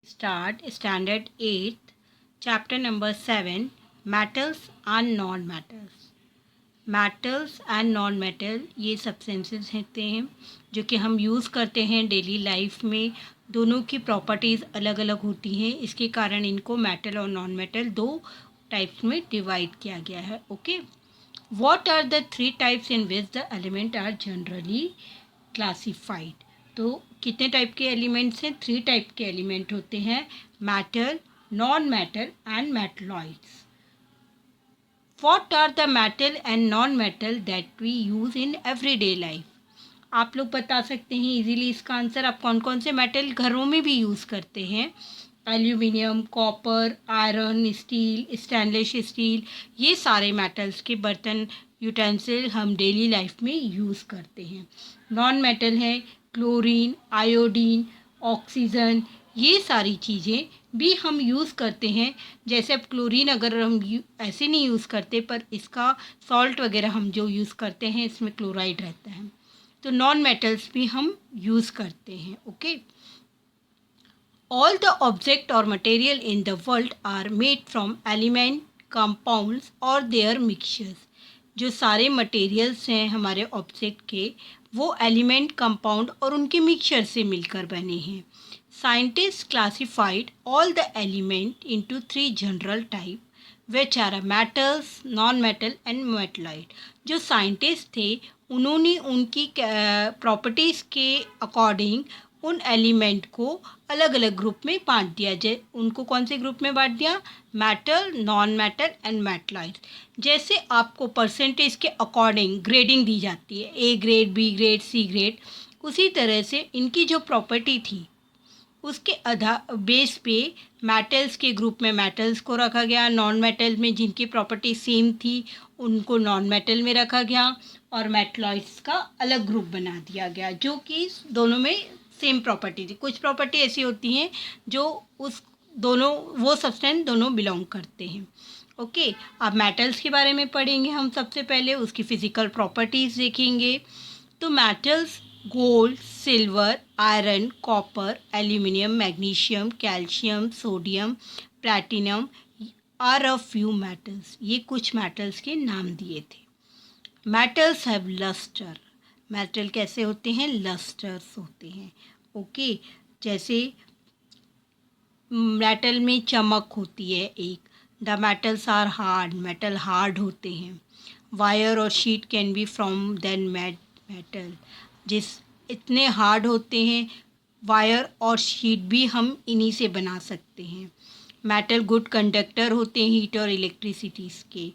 start standard 8th chapter number 7 metals and non-metals. Metals and non metal ये substances होते हैं जो कि हम यूज़ करते हैं डेली लाइफ में। दोनों की प्रॉपर्टीज़ अलग अलग होती हैं, इसके कारण इनको मेटल और नॉन मेटल दो टाइप्स में डिवाइड किया गया है। Okay, what are the three types in which the element are generally classified? तो कितने टाइप के एलिमेंट्स हैं? थ्री टाइप के एलिमेंट होते हैं, metal, non metal and metalloids. What are the metal and non-metal that we use in everyday life? आप लोग बता सकते हैं इजीली इसका आंसर। आप कौन कौन से मेटल घरों में भी यूज़ करते हैं? Aluminium, copper, iron, steel, stainless steel, ये सारे मेटल्स के बर्तन, यूटेंसिल हम डेली लाइफ में यूज़ करते हैं। नॉन मेटल है क्लोरीन, आयोडीन, ऑक्सीजन, ये सारी चीज़ें भी हम यूज़ करते हैं। जैसे अब क्लोरीन अगर हम ऐसे नहीं यूज़ करते, पर इसका सॉल्ट वगैरह हम जो यूज़ करते हैं इसमें क्लोराइड रहता है, तो नॉन मेटल्स भी हम यूज़ करते हैं। ओके, ऑल द ऑब्जेक्ट और material in the world are made from element, compounds और देयर मिक्सचर्स। जो सारे मटेरियल्स हैं हमारे ऑब्जेक्ट के, वो एलिमेंट, कंपाउंड और उनके मिक्सचर से मिलकर बने हैं। Scientists classified all the element into three general type, which are metals, non-metal and metalloid. जो साइंटिस्ट थे उन्होंने उनकी प्रॉपर्टीज़ के अकॉर्डिंग उन एलिमेंट को अलग अलग ग्रुप में बांट दिया जाए। उनको कौन से ग्रुप में बांट दिया? Metal, non metal and metalloid. जैसे आपको परसेंटेज के अकॉर्डिंग ग्रेडिंग दी जाती है, A grade, B grade, C grade, उसी तरह से इनकी जो प्रॉपर्टी थी उसके बेस पे मेटल्स के ग्रुप में मेटल्स को रखा गया, नॉन मेटल में जिनकी प्रॉपर्टी सेम थी उनको नॉन मेटल में रखा गया, और मेटलॉइड्स का अलग ग्रुप बना दिया गया जो कि दोनों में सेम प्रॉपर्टी थी। कुछ प्रॉपर्टी ऐसी होती हैं जो उस दोनों वो सब्सटेंस दोनों बिलोंग करते हैं। ओके, अब मेटल्स के बारे में पढ़ेंगे हम। सबसे पहले उसकी फिजिकल प्रॉपर्टीज़ देखेंगे। तो metals gold, silver, iron, copper, aluminium, magnesium, calcium, sodium, platinum are a few metals. ये कुछ मेटल्स के नाम दिए थे। Metals have lustre. मेटल कैसे होते हैं? लस्टर्स होते हैं। ओके, जैसे मेटल में चमक होती है एक। The metals are hard, metal hard होते हैं। वायर और sheet can be from then metal. जिस इतने हार्ड होते हैं, वायर और शीट भी हम इन्हीं से बना सकते हैं। मेटल गुड कंडक्टर होते हैं हीट और इलेक्ट्रिसिटीज़ के।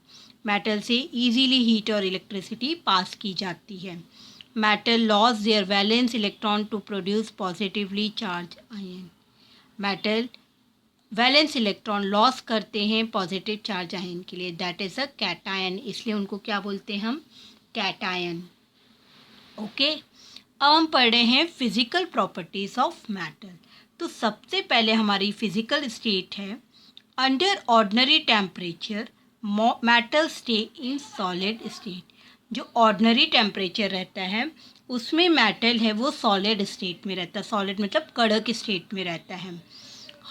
मेटल से इजीली हीट और इलेक्ट्रिसिटी पास की जाती है। Metal loss their valence electron to produce positively charge ion. Metal valence electron loss करते हैं पॉजिटिव चार्ज आयन के लिए, दैट इज़ अ कैटायन, इसलिए उनको क्या बोलते हैं हम? कैटायन। ओके, अब हम पढ़ रहे हैं फिजिकल प्रॉपर्टीज ऑफ मेटल। तो सबसे पहले हमारी फिजिकल स्टेट है, under ordinary temperature metal stay in solid state. जो ऑर्डिनरी टेम्परेचर रहता है उसमें मेटल है वो सॉलिड स्टेट में रहता है। सॉलिड मतलब कड़क स्टेट में रहता है।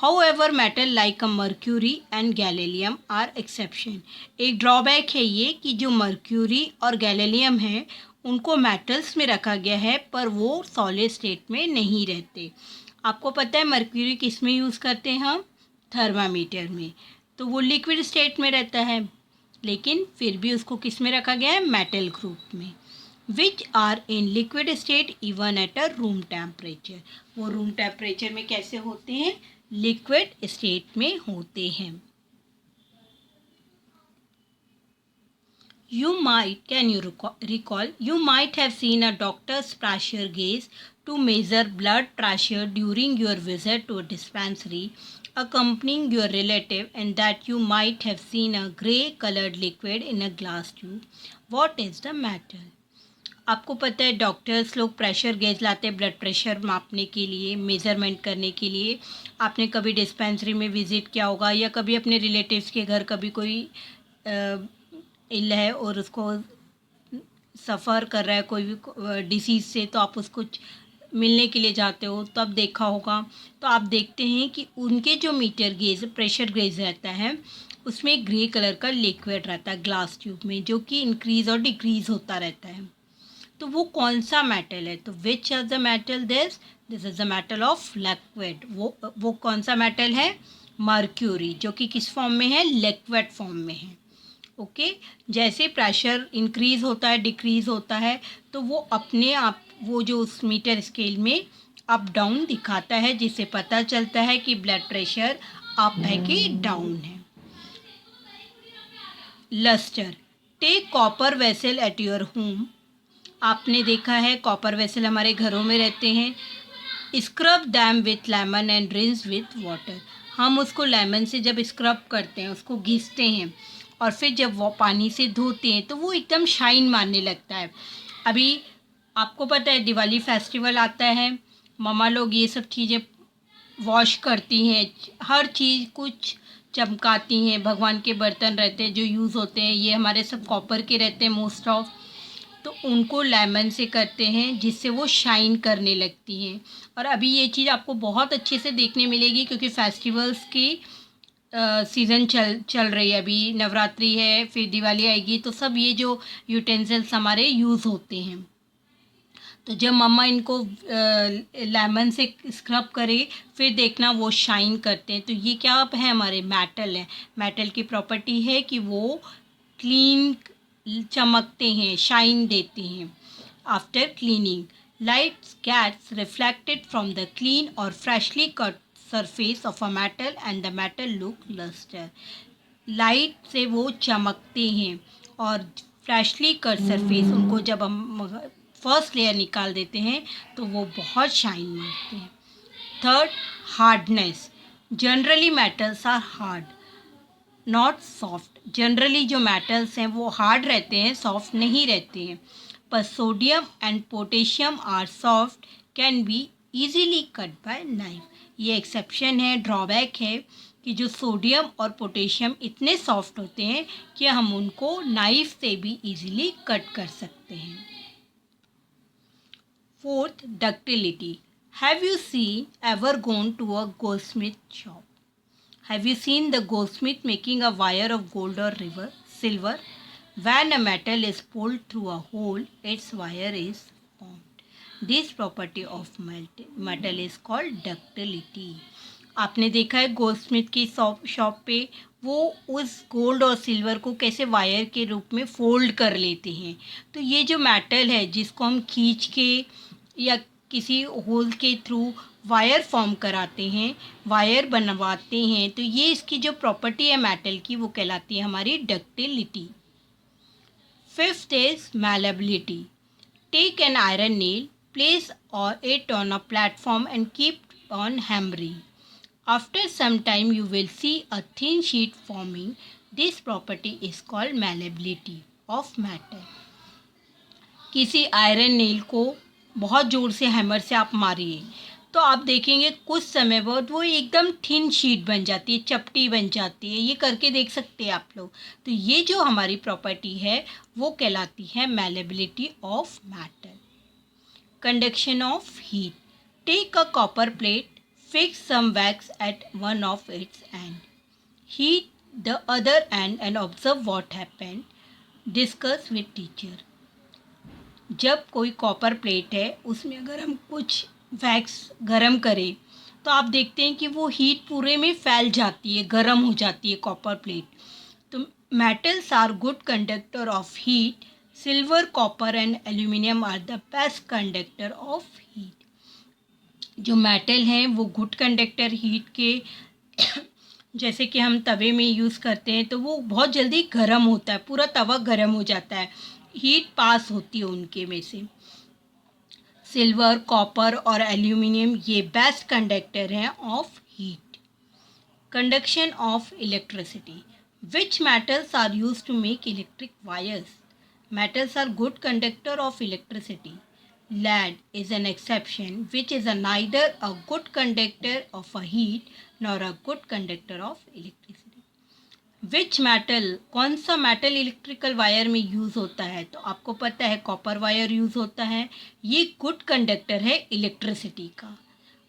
However, metal like mercury and gallium are exception. एक ड्रॉबैक है ये कि जो मर्क्यूरी और गैलीलियम है उनको मेटल्स में रखा गया है, पर वो सॉलिड स्टेट में नहीं रहते। आपको पता है मर्क्यूरी किस में यूज़ करते हैं हम? थर्मामीटर में। तो वो लिक्विड स्टेट में रहता है, लेकिन फिर भी उसको किस में रखा गया है? मेटल ग्रुप में। Which are in liquid state even at a room temperature. वो रूम टेम्परेचर में कैसे होते हैं? लिक्विड स्टेट में होते हैं। You might, can you recall, you might have seen a doctor's pressure gauge to measure blood pressure during your visit to a dispensary, accompanying your relative, and that you might have seen a grey colored liquid in a glass tube. What is the matter? आपको पता है doctors लोग pressure gauge लाते हैं blood pressure मापने के लिए, measurement करने के लिए। आपने कभी डिस्पेंसरी में विज़िट किया होगा, या कभी अपने रिलेटिव्स के घर कभी कोई इल है और उसको सफ़र कर रहा है कोई भी डिसीज़ से, तो आप उसको मिलने के लिए जाते हो तब देखा होगा, तो आप देखते हैं कि उनके जो मीटर गेज प्रेशर गेज रहता है उसमें ग्रे कलर का लिक्विड रहता है ग्लास ट्यूब में, जो कि इंक्रीज़ और डिक्रीज़ होता रहता है। तो वो कौन सा मेटल है? तो विच is the metal this is the metal of liquid. वो कौन सा मेटल है? मर्क्यूरी, जो कि किस फॉर्म में है? लिक्विड फॉर्म में है। ओके जैसे प्रेशर इंक्रीज़ होता है डिक्रीज़ होता है तो वो अपने आप वो जो उस मीटर स्केल में अप डाउन दिखाता है, जिससे पता चलता है कि ब्लड प्रेशर अप है कि डाउन है। Lustre, take copper vessel at your home. आपने देखा है कॉपर वेसल हमारे घरों में रहते हैं। Scrub them with lemon and rinse with water. हम उसको लेमन से जब स्क्रब करते हैं, उसको घिसते हैं और फिर जब वो पानी से धोते हैं तो वो एकदम शाइन मारने लगता है। अभी आपको पता है दिवाली फेस्टिवल आता है, मम्मा लोग ये सब चीज़ें वॉश करती हैं, हर चीज़ कुछ चमकाती हैं। भगवान के बर्तन रहते हैं जो यूज़ होते हैं, ये हमारे सब कॉपर के रहते हैं मोस्ट ऑफ, तो उनको लेमन से करते हैं जिससे वो शाइन करने लगती हैं। और अभी ये चीज़ आपको बहुत अच्छे से देखने मिलेगी क्योंकि फेस्टिवल्स की सीज़न चल रही है। अभी नवरात्रि है, फिर दिवाली आएगी, तो सब ये जो यूटेंसिल्स हमारे यूज़ होते हैं। तो जब मम्मा इनको लेमन से स्क्रब करे फिर देखना वो शाइन करते हैं। तो ये क्या है? हमारे मेटल है। मेटल की प्रॉपर्टी है कि वो क्लीन चमकते हैं, शाइन देते हैं। After cleaning light gets reflected from the clean or freshly cut surface of a metal and the metal look luster। Light से वो चमकते हैं और फ्रेशली कट सरफेस उनको जब हम फर्स्ट लेयर निकाल देते हैं तो वो बहुत शाइन मारते हैं। Third, hardness. Generally metals are hard not soft. Generally जो मेटल्स हैं वो हार्ड रहते हैं, सॉफ्ट नहीं रहते हैं। पर sodium and potassium are soft, can be easily cut by knife. ये एक्सेप्शन है, ड्रॉबैक है कि जो सोडियम और पोटेशियम इतने सॉफ्ट होते हैं कि हम उनको नाइफ से भी ईजीली कट कर सकते हैं। Fourth, ductility. Have you seen ever gone to a goldsmith shop? Have you seen the goldsmith making a wire of gold or silver? When a metal is pulled through a hole, its wire is formed. This property of metal is called ductility. आपने देखा है Goldsmith की shop पे वो उस gold और silver को कैसे वायर के रूप में फोल्ड कर लेते हैं। तो ये जो मेटल है जिसको हम खींच के या किसी होल के थ्रू वायर फॉर्म कराते हैं, वायर बनवाते हैं, तो ये इसकी जो प्रॉपर्टी है मेटल की वो कहलाती है हमारी ductility. Fifth is malleability. Take an iron nail, place और it on a platform and keep on hammering. After some time you will see a thin sheet forming. This property is called malleability of metal. किसी iron nail को बहुत ज़ोर से hammer से आप मारिए तो आप देखेंगे कुछ समय बाद वो एकदम थिन शीट बन जाती है, चपटी बन जाती है। ये करके देख सकते हैं आप लोग। तो ये जो हमारी प्रॉपर्टी है वो कहलाती है malleability of metal. Conduction of heat. Take a copper plate, fix some wax at one of its end, heat the other end and observe what happened, discuss with teacher. जब कोई कॉपर प्लेट है उसमें अगर हम कुछ wax गरम करें तो आप देखते हैं कि वो हीट पूरे में फैल जाती है, गरम हो जाती है कॉपर प्लेट। तो metals are good conductor of heat. Silver, copper and aluminium are the best conductor of heat. जो मेटल हैं वो गुड कंडक्टर हीट के जैसे कि हम तवे में यूज़ करते हैं तो वो बहुत जल्दी गर्म होता है, पूरा तवा गर्म हो जाता है, हीट पास होती है उनके में से। सिल्वर, कॉपर और एल्यूमिनियम ये बेस्ट कंडक्टर हैं of heat. Conduction of electricity. Which metals are used to make electric wires? Metals are good conductor of electricity. Lead is an exception, which is neither a good conductor of a heat nor a good conductor of electricity. Which metal, कौन सा metal electrical wire में use होता है? तो आपको पता है copper wire use होता है। ये गुड कंडक्टर है इलेक्ट्रिसिटी का।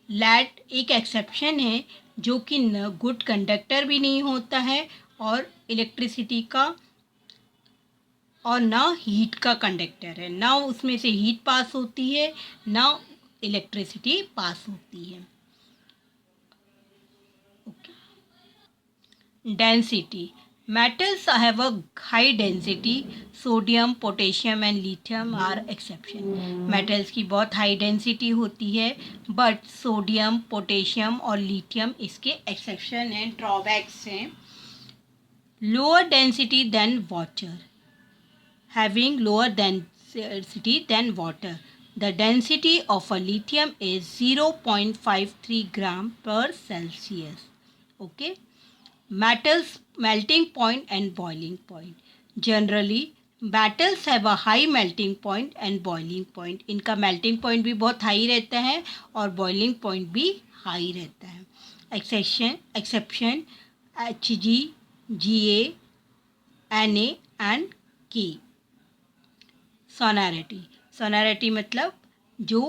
लेड एक एक्सेप्शन है जो कि न गुड कंडक्टर भी नहीं होता है और इलेक्ट्रिसिटी का और ना हीट का कंडक्टर है, ना उसमें से हीट पास होती है ना इलेक्ट्रिसिटी पास होती है। Density, metals have a high density, sodium potassium and lithium are exception. Metals की बहुत हाई डेंसिटी होती है बट सोडियम पोटेशियम और लिथियम इसके एक्सेप्शन हैं, ड्रॉबैक्स हैं। Lower density than water, having lower density than water. The density of a lithium is 0.53 gram per Celsius. Okay. Metals melting point and boiling point. Generally, metals have a high melting point and boiling point. इनका melting point भी बहुत high रहता है और boiling point भी high रहता है। Exception Hg, Ga, Na and K. सोनैरिटी मतलब जो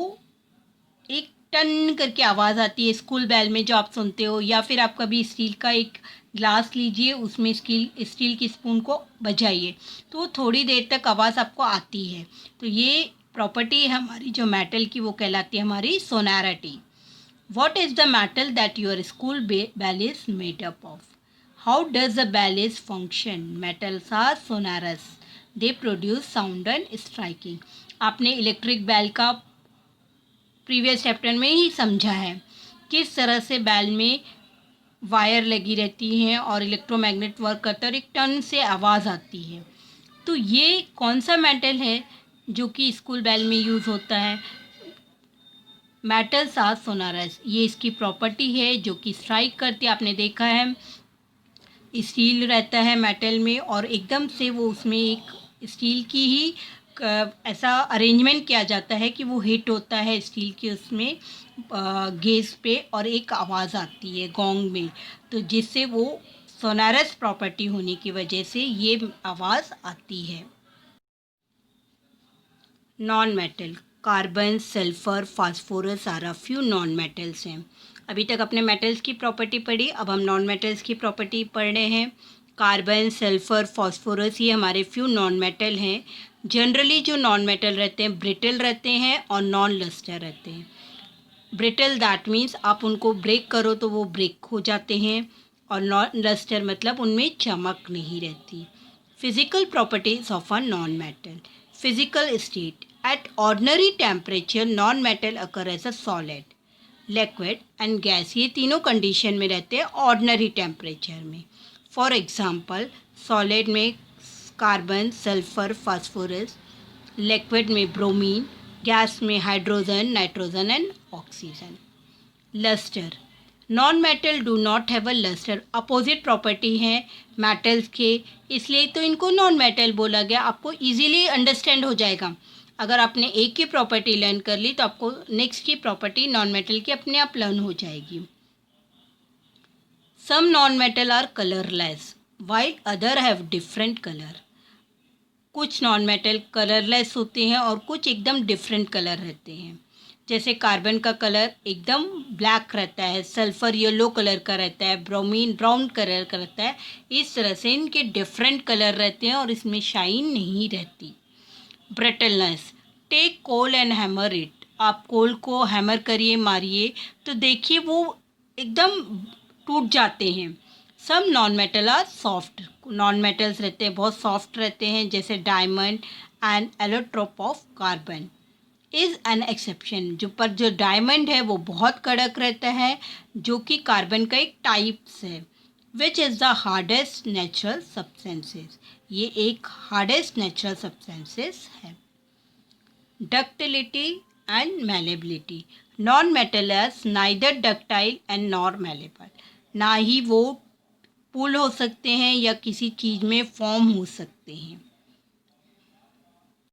एक टन करके आवाज़ आती है स्कूल बेल में जो आप सुनते हो, या फिर आप कभी स्टील का एक ग्लास लीजिए उसमें स्टील की स्पून को बजाइए तो थोड़ी देर तक आवाज़ आपको आती है। तो ये प्रॉपर्टी है हमारी जो मेटल की, वो कहलाती है हमारी सोनैरिटी। What is the metal that your school bell is made up of? How does the bell is function? Metals are sonorous. They produce sound and striking. आपने इलेक्ट्रिक बेल का प्रीवियस चैप्टर में ही समझा है किस तरह से बेल में wire लगी रहती हैं और इलेक्ट्रोमैग्नेट वर्क करता है और एक टन से आवाज़ आती है। तो ये कौन सा मेटल है जो कि स्कूल बेल में यूज़ होता है? मेटल्स आर सोनारस, ये इसकी प्रॉपर्टी है जो कि स्ट्राइक करती है। आपने देखा है स्टील रहता है मेटल में और एकदम से वो उसमें एक स्टील की ही ऐसा अरेंजमेंट किया जाता है कि वो हिट होता है स्टील के उसमें गेज पे और एक आवाज़ आती है गोंग में, तो जिससे वो सोनारस प्रॉपर्टी होने की वजह से ये आवाज़ आती है। Non metal, carbon, sulphur, phosphorus are a few non metals हैं। अभी तक अपने मेटल्स की प्रॉपर्टी पढ़ी, अब हम नॉन मेटल्स की प्रॉपर्टी पढ़ रहे हैं। कार्बन, सल्फर, फास्फोरस ये हमारे फ्यू नॉन मेटल हैं। जनरली जो नॉन मेटल रहते हैं ब्रिटल रहते हैं और नॉन लस्टर रहते हैं। ब्रिटल दैट मीन्स आप उनको ब्रेक करो तो वो ब्रेक हो जाते हैं, और नॉन लस्टर मतलब उनमें चमक नहीं रहती। Physical properties of a non metal, physical state at ordinary temperature non metal occur as a solid, liquid and gas, ये तीनों कंडीशन में रहते हैं ऑर्डिनरी टेम्परेचर में। फॉर एग्जांपल सॉलिड में कार्बन, सल्फर, फास्फोरस, लिक्विड में ब्रोमीन, गैस में hydrogen, nitrogen and oxygen. Lustre, non metal do not have a lustre, opposite property है मेटल्स के, इसलिए तो इनको नॉन मेटल बोला गया। आपको इजीली अंडरस्टैंड हो जाएगा। अगर आपने एक की प्रॉपर्टी लर्न कर ली तो आपको नेक्स्ट की प्रॉपर्टी नॉन मेटल की अपने आप लर्न हो जाएगी। Some non metal are colourless while other have different colour, कुछ नॉन मेटल कलरलेस होते हैं और कुछ एकदम डिफरेंट कलर रहते हैं। जैसे कार्बन का कलर एकदम ब्लैक रहता है, सल्फर येलो कलर का रहता है, ब्रोमीन ब्राउन कलर का रहता है। इस तरह से इनके डिफरेंट कलर रहते हैं और इसमें शाइन नहीं रहती। Brittleness, take coal and hammer it, आप कोल को हैमर करिए, मारिए तो देखिए वो एकदम टूट जाते हैं। Some non metal are soft, non metals रहते हैं बहुत सॉफ्ट रहते हैं, जैसे diamond and allotrope of carbon is an exception. जो डायमंड है वो बहुत कड़क रहता है, जो कि कार्बन का एक टाइप्स है। Which is the hardest natural substances, ये एक हार्डेस्ट नेचुरल सब्सटेंसेस है। Ductility and malleability, non metal as neither ductile and nor malleable, ना ही वो पुल हो सकते हैं या किसी चीज़ में फॉर्म हो सकते हैं।